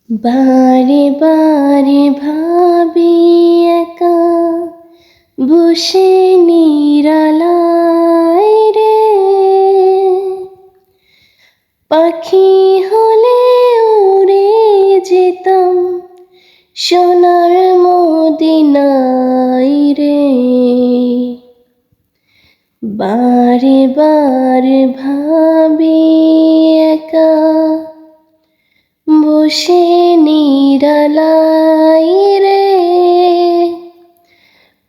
বারে বারে ভাবি একা বসে নিরালায় রে, পাখি হলে উড়ে যেতাম সোনার মদিনায় রে। বারে বারে ভাবি একা বসে নিরালায় রে,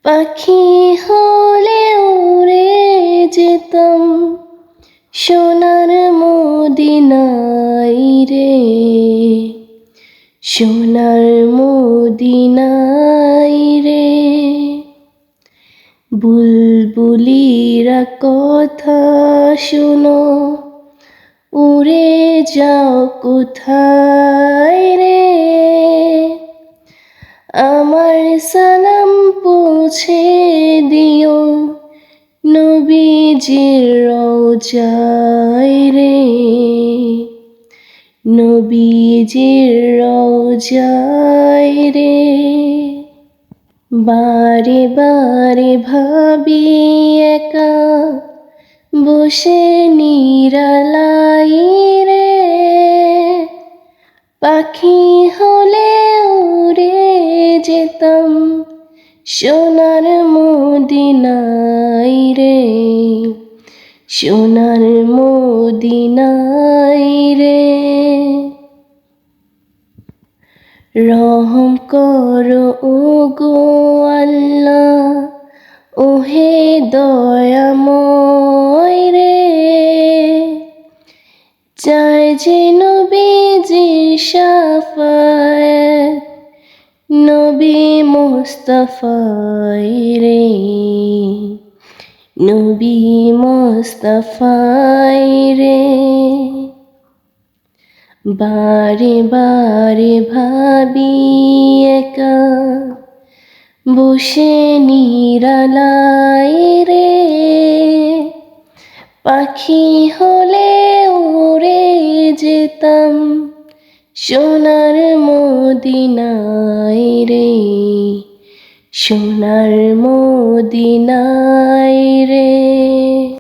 পাখি হলে উড়ে যেতাম সোনার মদিনায় রে, সোনার মদিনায় রে। বুলবুলিরা কথা শোনো, উড়ে যাও কোথায় রে, আমার সালাম পৌঁছে দিও নবীজির রওজায় রে, নবীজির রওজায় রে। বারে বারে ভাবি একা বসে নিরালায় রে, পাখি হলে উড়ে যেতাম সোনার মদিনায় রে, সোনার মদিনায় রে। রহম করো ওগো আল্লাহ, ওহে দয়াময় রে, চাই যে নবীজির শাফায়াত নবী মুস্তাফায় রে, নবী মুস্তাফায় রে। বারে বারে ভাবি একা বসে নিরালায় রে, পাখি হলে উড়ে যেতাম সোনার মদিনায় রে, সোনার মদিনায় রে।